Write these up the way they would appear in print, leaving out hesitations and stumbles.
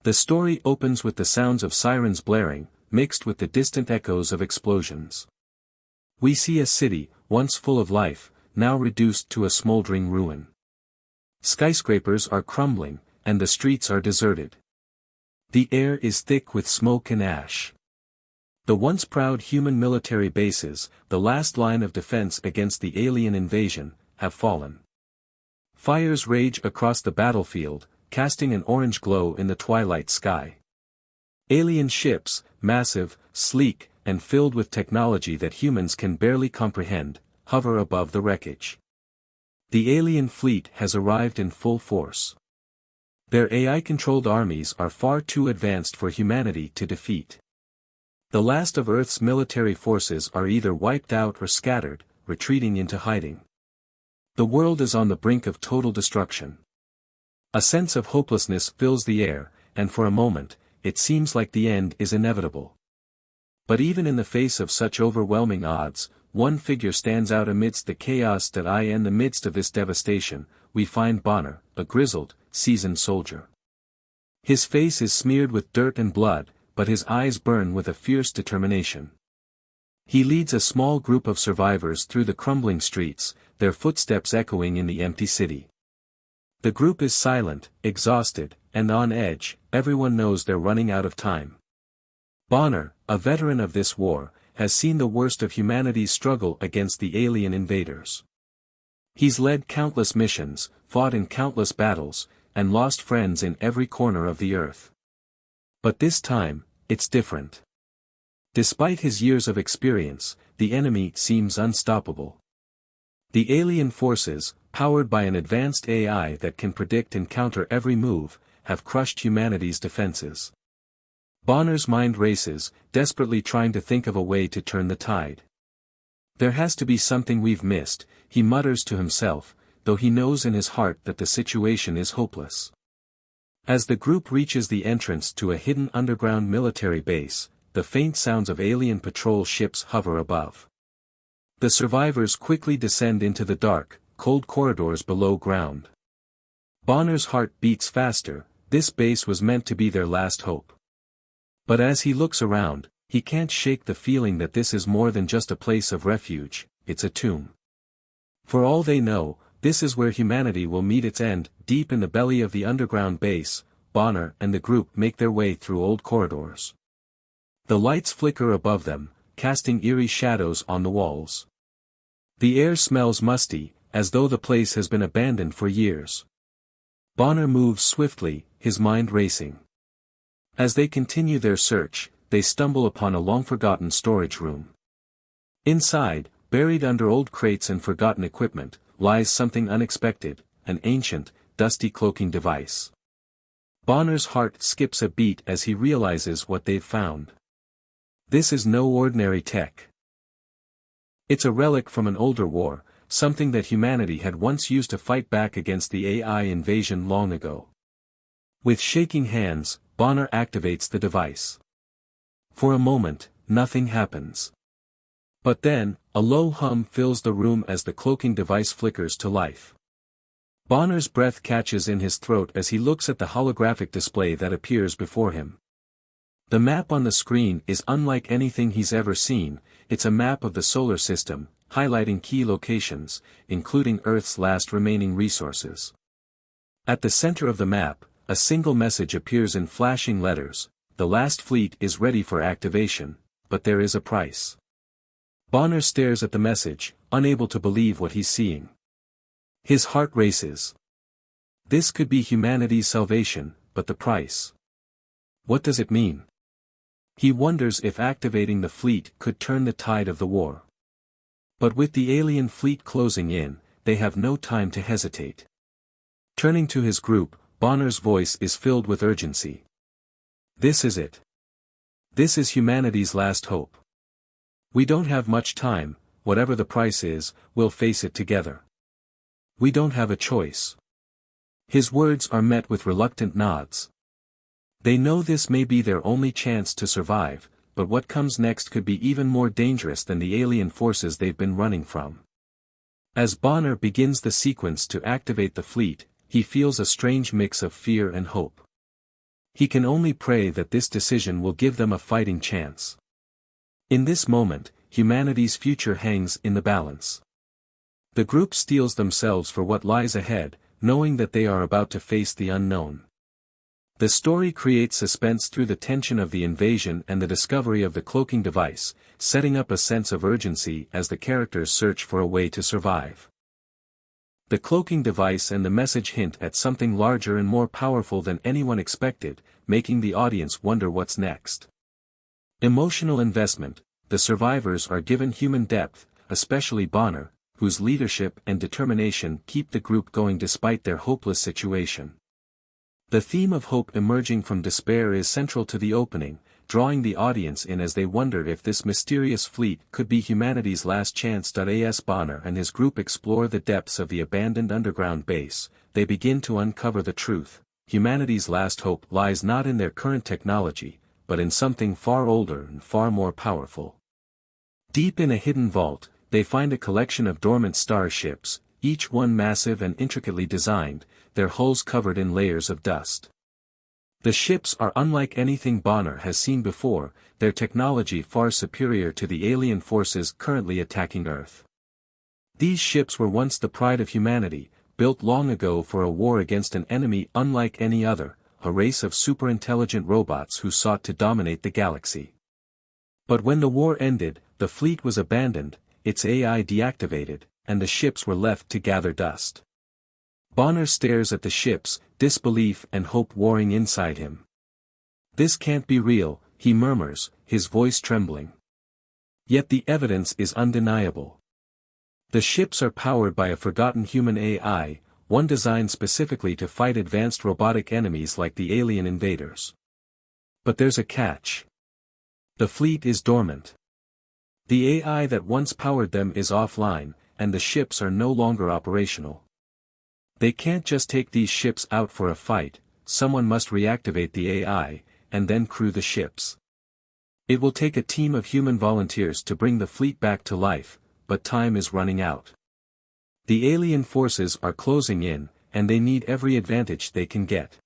The story opens with the sounds of sirens blaring, mixed with the distant echoes of explosions. We see a city, once full of life, now reduced to a smoldering ruin. Skyscrapers are crumbling, and the streets are deserted. The air is thick with smoke and ash. The once proud human military bases, the last line of defense against the alien invasion, have fallen. Fires rage across the battlefield, casting an orange glow in the twilight sky. Alien ships, massive, sleek, and filled with technology that humans can barely comprehend, hover above the wreckage. The alien fleet has arrived in full force. Their AI-controlled armies are far too advanced for humanity to defeat. The last of Earth's military forces are either wiped out or scattered, retreating into hiding. The world is on the brink of total destruction. A sense of hopelessness fills the air, and for a moment, it seems like the end is inevitable. But even in the face of such overwhelming odds, one figure stands out amidst the chaos. In the midst of this devastation, we find Bonner, a grizzled, seasoned soldier. His face is smeared with dirt and blood, but his eyes burn with a fierce determination. He leads a small group of survivors through the crumbling streets, their footsteps echoing in the empty city. The group is silent, exhausted, and on edge. Everyone knows they're running out of time. Bonner, a veteran of this war, has seen the worst of humanity's struggle against the alien invaders. He's led countless missions, fought in countless battles, and lost friends in every corner of the earth. But this time, it's different. Despite his years of experience, the enemy seems unstoppable. The alien forces, powered by an advanced AI that can predict and counter every move, have crushed humanity's defenses. Bonner's mind races, desperately trying to think of a way to turn the tide. There has to be something we've missed, he mutters to himself, though he knows in his heart that the situation is hopeless. As the group reaches the entrance to a hidden underground military base, the faint sounds of alien patrol ships hover above. The survivors quickly descend into the dark, cold corridors below ground. Bonner's heart beats faster. This base was meant to be their last hope. But as he looks around, he can't shake the feeling that this is more than just a place of refuge, it's a tomb. For all they know, this is where humanity will meet its end. Deep in the belly of the underground base, Bonner and the group make their way through old corridors. The lights flicker above them, casting eerie shadows on the walls. The air smells musty, as though the place has been abandoned for years. Bonner moves swiftly, his mind racing. As they continue their search, they stumble upon a long-forgotten storage room. Inside, buried under old crates and forgotten equipment, lies something unexpected, an ancient, dusty cloaking device. Bonner's heart skips a beat as he realizes what they've found. This is no ordinary tech. It's a relic from an older war, something that humanity had once used to fight back against the AI invasion long ago. With shaking hands, Bonner activates the device. For a moment, nothing happens. But then, a low hum fills the room as the cloaking device flickers to life. Bonner's breath catches in his throat as he looks at the holographic display that appears before him. The map on the screen is unlike anything he's ever seen. It's a map of the solar system, highlighting key locations, including Earth's last remaining resources. At the center of the map, a single message appears in flashing letters: the last fleet is ready for activation, but there is a price. Bonner stares at the message, unable to believe what he's seeing. His heart races. This could be humanity's salvation, but the price. What does it mean? He wonders if activating the fleet could turn the tide of the war. But with the alien fleet closing in, they have no time to hesitate. Turning to his group, Bonner's voice is filled with urgency. This is it. This is humanity's last hope. We don't have much time. Whatever the price is, we'll face it together. We don't have a choice. His words are met with reluctant nods. They know this may be their only chance to survive, but what comes next could be even more dangerous than the alien forces they've been running from. As Bonner begins the sequence to activate the fleet, he feels a strange mix of fear and hope. He can only pray that this decision will give them a fighting chance. In this moment, humanity's future hangs in the balance. The group steels themselves for what lies ahead, knowing that they are about to face the unknown. The story creates suspense through the tension of the invasion and the discovery of the cloaking device, setting up a sense of urgency as the characters search for a way to survive. The cloaking device and the message hint at something larger and more powerful than anyone expected, making the audience wonder what's next. Emotional investment. The survivors are given human depth, especially Bonner, whose leadership and determination keep the group going despite their hopeless situation. The theme of hope emerging from despair is central to the opening, drawing the audience in as they wonder if this mysterious fleet could be humanity's last chance. As Bonner and his group explore the depths of the abandoned underground base, they begin to uncover the truth. Humanity's last hope lies not in their current technology, but in something far older and far more powerful. Deep in a hidden vault, they find a collection of dormant starships, each one massive and intricately designed, their hulls covered in layers of dust. The ships are unlike anything Bonner has seen before, their technology far superior to the alien forces currently attacking Earth. These ships were once the pride of humanity, built long ago for a war against an enemy unlike any other, a race of super-intelligent robots who sought to dominate the galaxy. But when the war ended, the fleet was abandoned, its AI deactivated, and the ships were left to gather dust. Bonner stares at the ships, disbelief and hope warring inside him. "This can't be real," he murmurs, his voice trembling. Yet the evidence is undeniable. The ships are powered by a forgotten human AI, one designed specifically to fight advanced robotic enemies like the alien invaders. But there's a catch. The fleet is dormant. The AI that once powered them is offline, and the ships are no longer operational. They can't just take these ships out for a fight, someone must reactivate the AI, and then crew the ships. It will take a team of human volunteers to bring the fleet back to life, but time is running out. The alien forces are closing in, and they need every advantage they can get.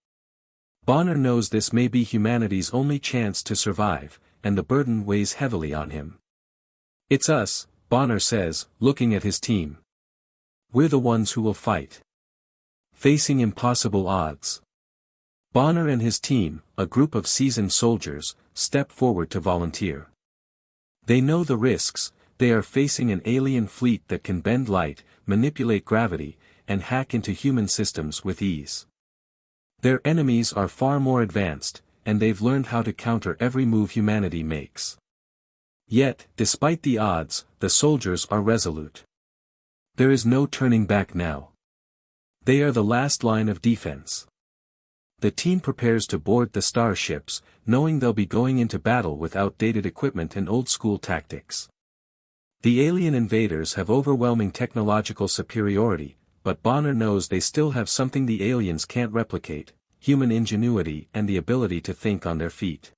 Bonner knows this may be humanity's only chance to survive, and the burden weighs heavily on him. "It's us," Bonner says, looking at his team. "We're the ones who will fight." Facing impossible odds. Bonner and his team, a group of seasoned soldiers, step forward to volunteer. They know the risks. They are facing an alien fleet that can bend light, manipulate gravity, and hack into human systems with ease. Their enemies are far more advanced, and they've learned how to counter every move humanity makes. Yet, despite the odds, the soldiers are resolute. There is no turning back now. They are the last line of defense. The team prepares to board the starships, knowing they'll be going into battle with outdated equipment and old-school tactics. The alien invaders have overwhelming technological superiority, but Bonner knows they still have something the aliens can't replicate: human ingenuity and the ability to think on their feet.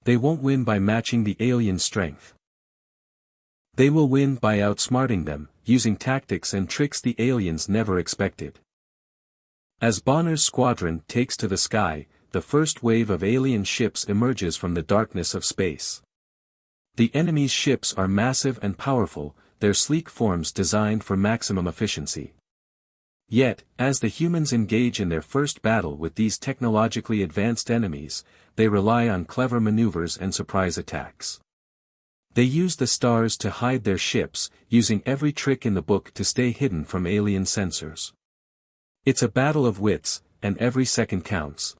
They won't win by matching the alien strength. They will win by outsmarting them, using tactics and tricks the aliens never expected. As Bonner's squadron takes to the sky, the first wave of alien ships emerges from the darkness of space. The enemy's ships are massive and powerful, their sleek forms designed for maximum efficiency. Yet, as the humans engage in their first battle with these technologically advanced enemies, they rely on clever maneuvers and surprise attacks. They use the stars to hide their ships, using every trick in the book to stay hidden from alien sensors. It's a battle of wits, and every second counts.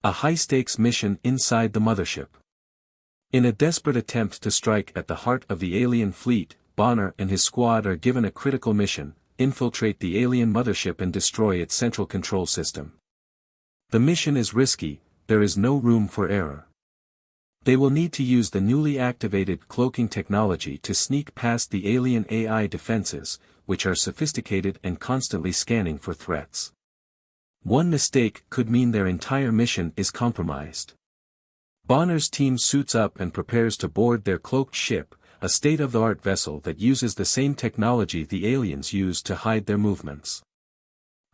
A high-stakes mission inside the mothership. In a desperate attempt to strike at the heart of the alien fleet, Bonner and his squad are given a critical mission: infiltrate the alien mothership and destroy its central control system. The mission is risky, there is no room for error. They will need to use the newly activated cloaking technology to sneak past the alien AI defenses, which are sophisticated and constantly scanning for threats. One mistake could mean their entire mission is compromised. Bonner's team suits up and prepares to board their cloaked ship, a state-of-the-art vessel that uses the same technology the aliens use to hide their movements.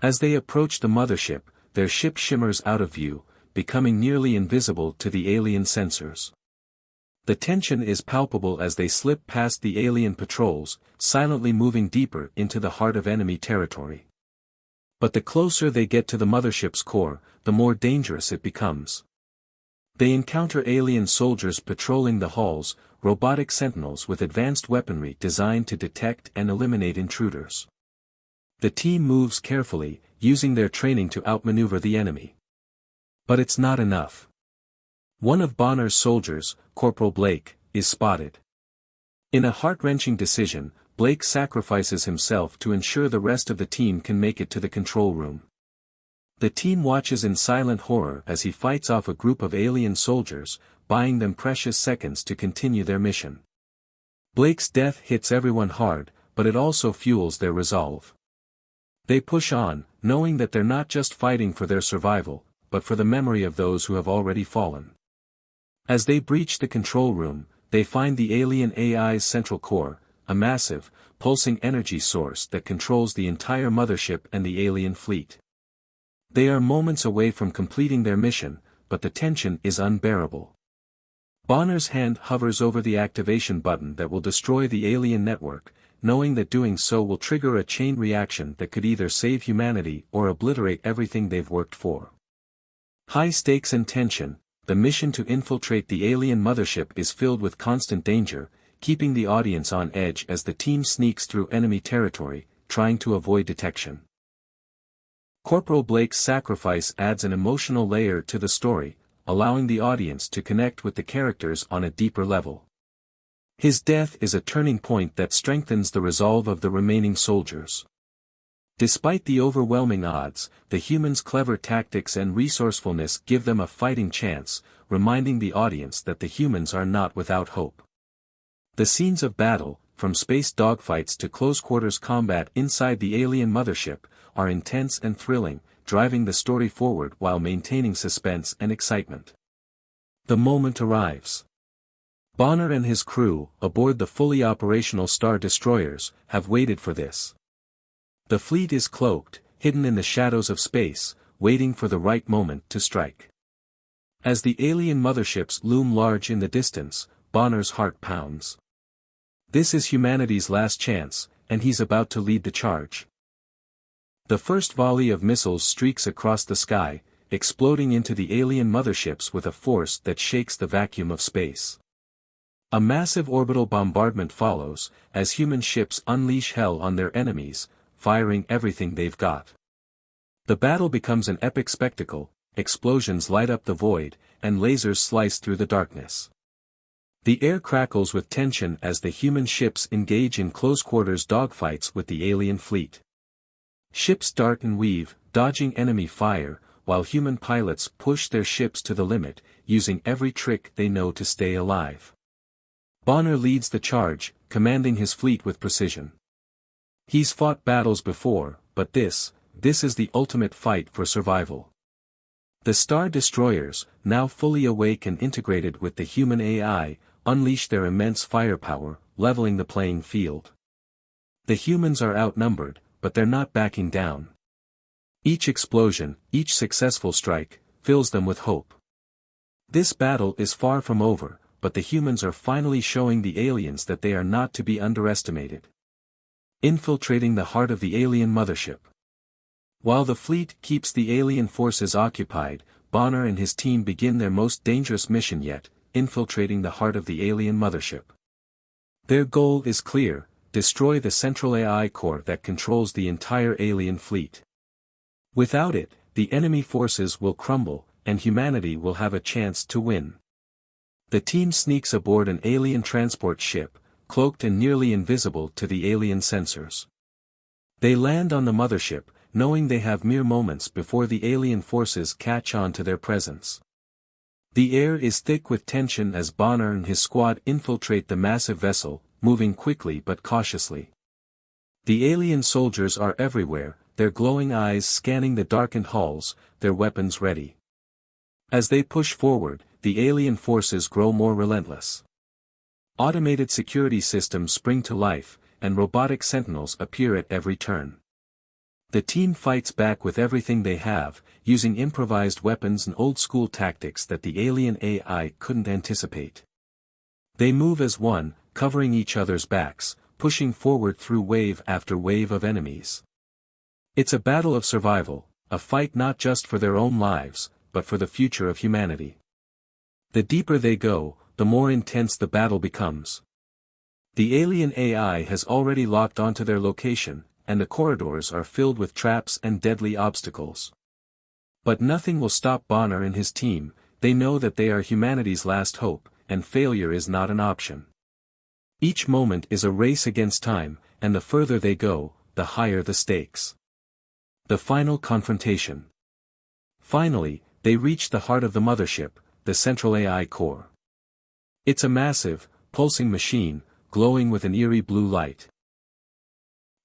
As they approach the mothership, their ship shimmers out of view, becoming nearly invisible to the alien sensors. The tension is palpable as they slip past the alien patrols, silently moving deeper into the heart of enemy territory. But the closer they get to the mothership's core, the more dangerous it becomes. They encounter alien soldiers patrolling the halls, robotic sentinels with advanced weaponry designed to detect and eliminate intruders. The team moves carefully, using their training to outmaneuver the enemy. But it's not enough. One of Bonner's soldiers, Corporal Blake, is spotted. In a heart-wrenching decision, Blake sacrifices himself to ensure the rest of the team can make it to the control room. The team watches in silent horror as he fights off a group of alien soldiers, buying them precious seconds to continue their mission. Blake's death hits everyone hard, but it also fuels their resolve. They push on, knowing that they're not just fighting for their survival, but for the memory of those who have already fallen. As they breach the control room, they find the alien AI's central core, a massive, pulsing energy source that controls the entire mothership and the alien fleet. They are moments away from completing their mission, but the tension is unbearable. Bonner's hand hovers over the activation button that will destroy the alien network, knowing that doing so will trigger a chain reaction that could either save humanity or obliterate everything they've worked for. High stakes and tension, the mission to infiltrate the alien mothership is filled with constant danger, keeping the audience on edge as the team sneaks through enemy territory, trying to avoid detection. Corporal Blake's sacrifice adds an emotional layer to the story, allowing the audience to connect with the characters on a deeper level. His death is a turning point that strengthens the resolve of the remaining soldiers. Despite the overwhelming odds, the humans' clever tactics and resourcefulness give them a fighting chance, reminding the audience that the humans are not without hope. The scenes of battle, from space dogfights to close-quarters combat inside the alien mothership, are intense and thrilling, driving the story forward while maintaining suspense and excitement. The moment arrives. Bonner and his crew, aboard the fully operational Star Destroyers, have waited for this. The fleet is cloaked, hidden in the shadows of space, waiting for the right moment to strike. As the alien motherships loom large in the distance, Bonner's heart pounds. This is humanity's last chance, and he's about to lead the charge. The first volley of missiles streaks across the sky, exploding into the alien motherships with a force that shakes the vacuum of space. A massive orbital bombardment follows, as human ships unleash hell on their enemies, firing everything they've got. The battle becomes an epic spectacle, explosions light up the void, and lasers slice through the darkness. The air crackles with tension as the human ships engage in close-quarters dogfights with the alien fleet. Ships dart and weave, dodging enemy fire, while human pilots push their ships to the limit, using every trick they know to stay alive. Bonner leads the charge, commanding his fleet with precision. He's fought battles before, but this is the ultimate fight for survival. The Star Destroyers, now fully awake and integrated with the human AI, unleash their immense firepower, leveling the playing field. The humans are outnumbered, but they're not backing down. Each explosion, each successful strike, fills them with hope. This battle is far from over, but the humans are finally showing the aliens that they are not to be underestimated. Infiltrating the heart of the alien mothership. While the fleet keeps the alien forces occupied, Bonner and his team begin their most dangerous mission yet, infiltrating the heart of the alien mothership. Their goal is clear: destroy the central AI core that controls the entire alien fleet. Without it, the enemy forces will crumble, and humanity will have a chance to win. The team sneaks aboard an alien transport ship, cloaked and nearly invisible to the alien sensors. They land on the mothership, knowing they have mere moments before the alien forces catch on to their presence. The air is thick with tension as Bonner and his squad infiltrate the massive vessel, moving quickly but cautiously. The alien soldiers are everywhere, their glowing eyes scanning the darkened halls, their weapons ready. As they push forward, the alien forces grow more relentless. Automated security systems spring to life, and robotic sentinels appear at every turn. The team fights back with everything they have, using improvised weapons and old-school tactics that the alien AI couldn't anticipate. They move as one, covering each other's backs, pushing forward through wave after wave of enemies. It's a battle of survival, a fight not just for their own lives, but for the future of humanity. The deeper they go, the more intense the battle becomes. The alien AI has already locked onto their location, and the corridors are filled with traps and deadly obstacles. But nothing will stop Bonner and his team. They know that they are humanity's last hope, and failure is not an option. Each moment is a race against time, and the further they go, the higher the stakes. The final confrontation. Finally, they reach the heart of the mothership, the central AI core. It's a massive, pulsing machine, glowing with an eerie blue light.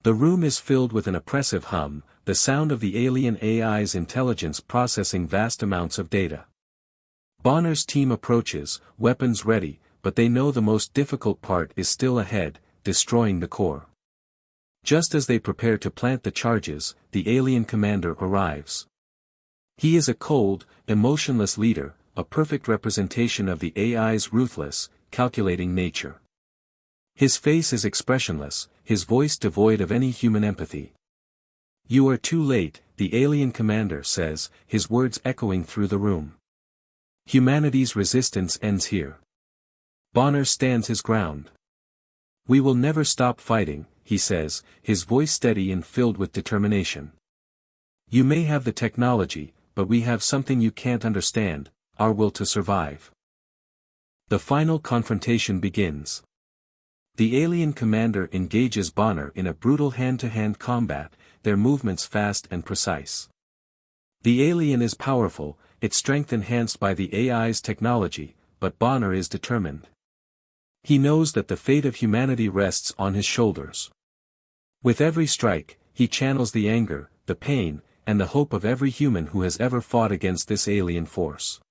The room is filled with an oppressive hum, the sound of the alien AI's intelligence processing vast amounts of data. Bonner's team approaches, weapons ready, but they know the most difficult part is still ahead, destroying the core. Just as they prepare to plant the charges, the alien commander arrives. He is a cold, emotionless leader, a perfect representation of the AI's ruthless, calculating nature. His face is expressionless, his voice devoid of any human empathy. "You are too late," the alien commander says, his words echoing through the room. "Humanity's resistance ends here." Bonner stands his ground. "We will never stop fighting," he says, his voice steady and filled with determination. "You may have the technology, but we have something you can't understand, our will to survive." The final confrontation begins. The alien commander engages Bonner in a brutal hand-to-hand combat, their movements fast and precise. The alien is powerful, its strength enhanced by the AI's technology, but Bonner is determined. He knows that the fate of humanity rests on his shoulders. With every strike, he channels the anger, the pain, and the hope of every human who has ever fought against this alien force.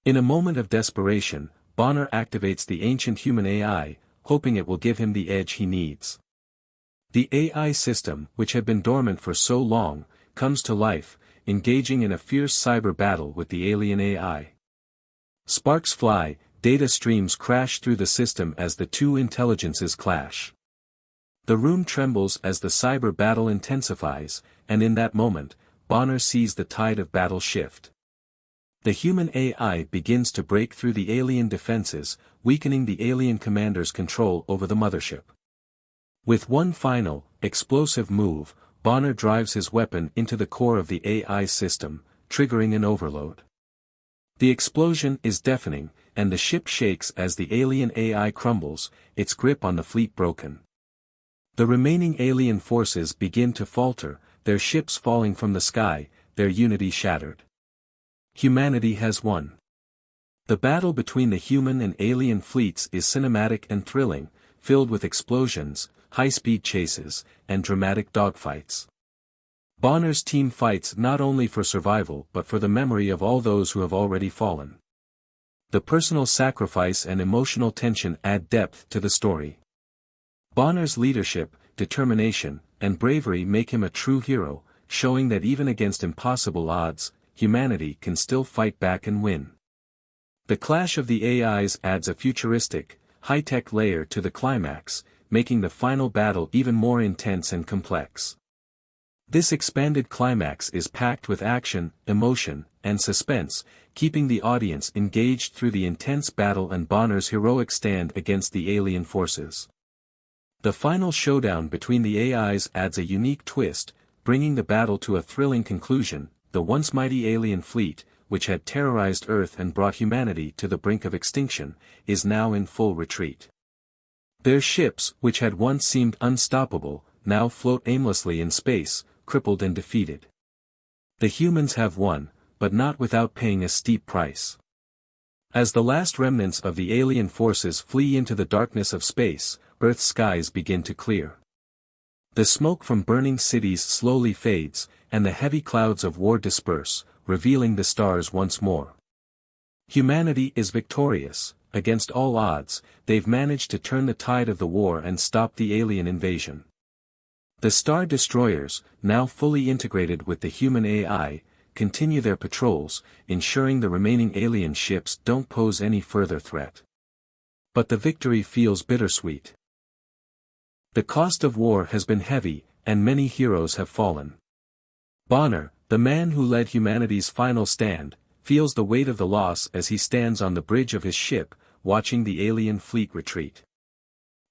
In a moment of desperation, Bonner activates the ancient human AI, hoping it will give him the edge he needs. The AI system, which had been dormant for so long, comes to life, engaging in a fierce cyber battle with the alien AI. Sparks fly, data streams crash through the system as the two intelligences clash. The room trembles as the cyber battle intensifies, and in that moment, Bonner sees the tide of battle shift. The human AI begins to break through the alien defenses, weakening the alien commander's control over the mothership. With one final, explosive move, Bonner drives his weapon into the core of the AI system, triggering an overload. The explosion is deafening, and the ship shakes as the alien AI crumbles, its grip on the fleet broken. The remaining alien forces begin to falter, their ships falling from the sky, their unity shattered. Humanity has won. The battle between the human and alien fleets is cinematic and thrilling, filled with explosions, high-speed chases, and dramatic dogfights. Bonner's team fights not only for survival but for the memory of all those who have already fallen. The personal sacrifice and emotional tension add depth to the story. Bonner's leadership, determination, and bravery make him a true hero, showing that even against impossible odds, humanity can still fight back and win. The clash of the AIs adds a futuristic, high-tech layer to the climax, making the final battle even more intense and complex. This expanded climax is packed with action, emotion, and suspense, keeping the audience engaged through the intense battle and Bonner's heroic stand against the alien forces. The final showdown between the AIs adds a unique twist, bringing the battle to a thrilling conclusion. The once mighty alien fleet, which had terrorized Earth and brought humanity to the brink of extinction, is now in full retreat. Their ships, which had once seemed unstoppable, now float aimlessly in space, crippled and defeated. The humans have won, but not without paying a steep price. As the last remnants of the alien forces flee into the darkness of space, Earth's skies begin to clear. The smoke from burning cities slowly fades, and the heavy clouds of war disperse, revealing the stars once more. Humanity is victorious. Against all odds, they've managed to turn the tide of the war and stop the alien invasion. The Star Destroyers, now fully integrated with the human AI, continue their patrols, ensuring the remaining alien ships don't pose any further threat. But the victory feels bittersweet. The cost of war has been heavy, and many heroes have fallen. Bonner, the man who led humanity's final stand, feels the weight of the loss as he stands on the bridge of his ship, watching the alien fleet retreat.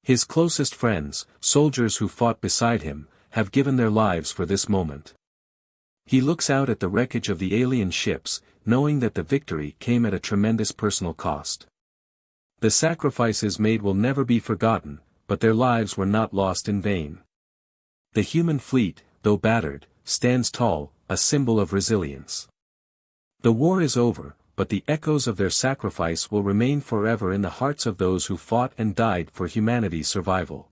His closest friends, soldiers who fought beside him, have given their lives for this moment. He looks out at the wreckage of the alien ships, knowing that the victory came at a tremendous personal cost. The sacrifices made will never be forgotten, but their lives were not lost in vain. The human fleet, though battered, stands tall, a symbol of resilience. The war is over, but the echoes of their sacrifice will remain forever in the hearts of those who fought and died for humanity's survival.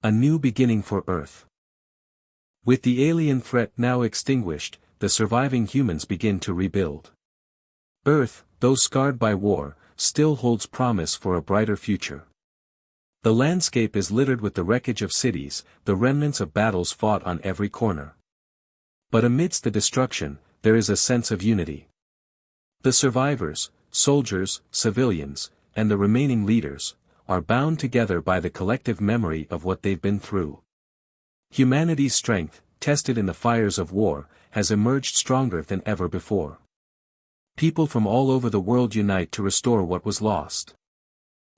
A new beginning for Earth. With the alien threat now extinguished, the surviving humans begin to rebuild. Earth, though scarred by war, still holds promise for a brighter future. The landscape is littered with the wreckage of cities, the remnants of battles fought on every corner. But amidst the destruction, there is a sense of unity. The survivors, soldiers, civilians, and the remaining leaders, are bound together by the collective memory of what they've been through. Humanity's strength, tested in the fires of war, has emerged stronger than ever before. People from all over the world unite to restore what was lost.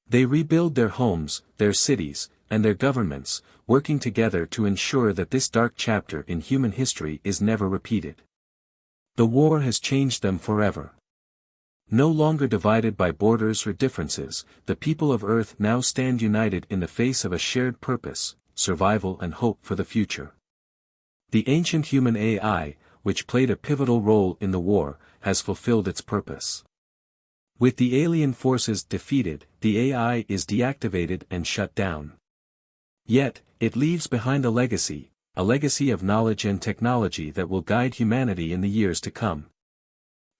They rebuild their homes, their cities, and their governments, working together to ensure that this dark chapter in human history is never repeated. The war has changed them forever. No longer divided by borders or differences, the people of Earth now stand united in the face of a shared purpose, survival and hope for the future. The ancient human AI, which played a pivotal role in the war, has fulfilled its purpose. With the alien forces defeated, the AI is deactivated and shut down. Yet, it leaves behind a legacy of knowledge and technology that will guide humanity in the years to come.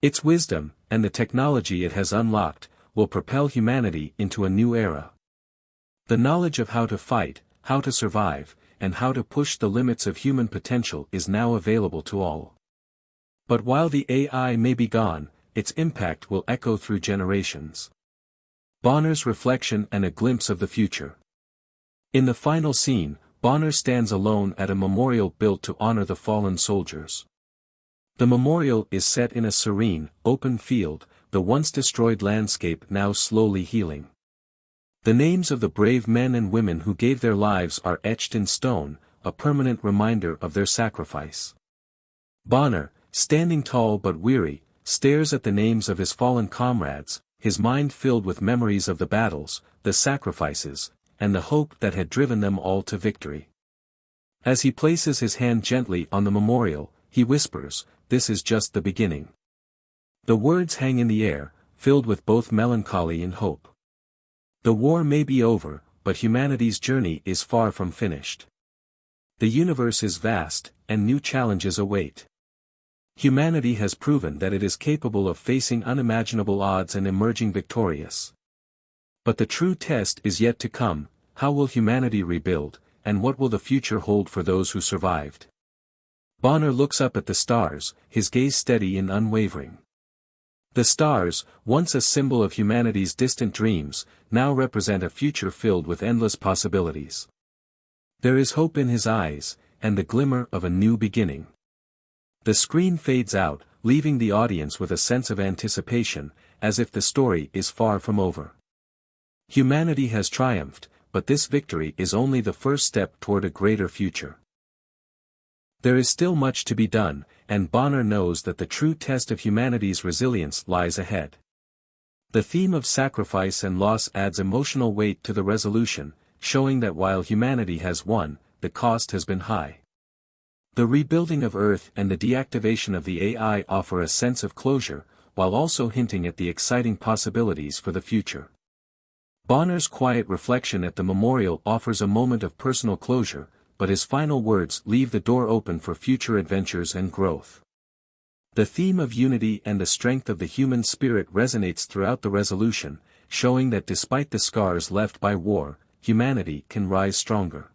Its wisdom, and the technology it has unlocked, will propel humanity into a new era. The knowledge of how to fight, how to survive, and how to push the limits of human potential is now available to all. But while the AI may be gone, its impact will echo through generations. Bonner's reflection and a glimpse of the future. In the final scene, Bonner stands alone at a memorial built to honor the fallen soldiers. The memorial is set in a serene, open field, the once destroyed landscape now slowly healing. The names of the brave men and women who gave their lives are etched in stone, a permanent reminder of their sacrifice. Bonner, standing tall but weary, stares at the names of his fallen comrades, his mind filled with memories of the battles, the sacrifices, and the hope that had driven them all to victory. As he places his hand gently on the memorial, he whispers, "This is just the beginning." The words hang in the air, filled with both melancholy and hope. The war may be over, but humanity's journey is far from finished. The universe is vast, and new challenges await. Humanity has proven that it is capable of facing unimaginable odds and emerging victorious. But the true test is yet to come: how will humanity rebuild, and what will the future hold for those who survived? Bonner looks up at the stars, his gaze steady and unwavering. The stars, once a symbol of humanity's distant dreams, now represent a future filled with endless possibilities. There is hope in his eyes, and the glimmer of a new beginning. The screen fades out, leaving the audience with a sense of anticipation, as if the story is far from over. Humanity has triumphed, but this victory is only the first step toward a greater future. There is still much to be done, and Bonner knows that the true test of humanity's resilience lies ahead. The theme of sacrifice and loss adds emotional weight to the resolution, showing that while humanity has won, the cost has been high. The rebuilding of Earth and the deactivation of the AI offer a sense of closure, while also hinting at the exciting possibilities for the future. Bonner's quiet reflection at the memorial offers a moment of personal closure, but his final words leave the door open for future adventures and growth. The theme of unity and the strength of the human spirit resonates throughout the resolution, showing that despite the scars left by war, humanity can rise stronger.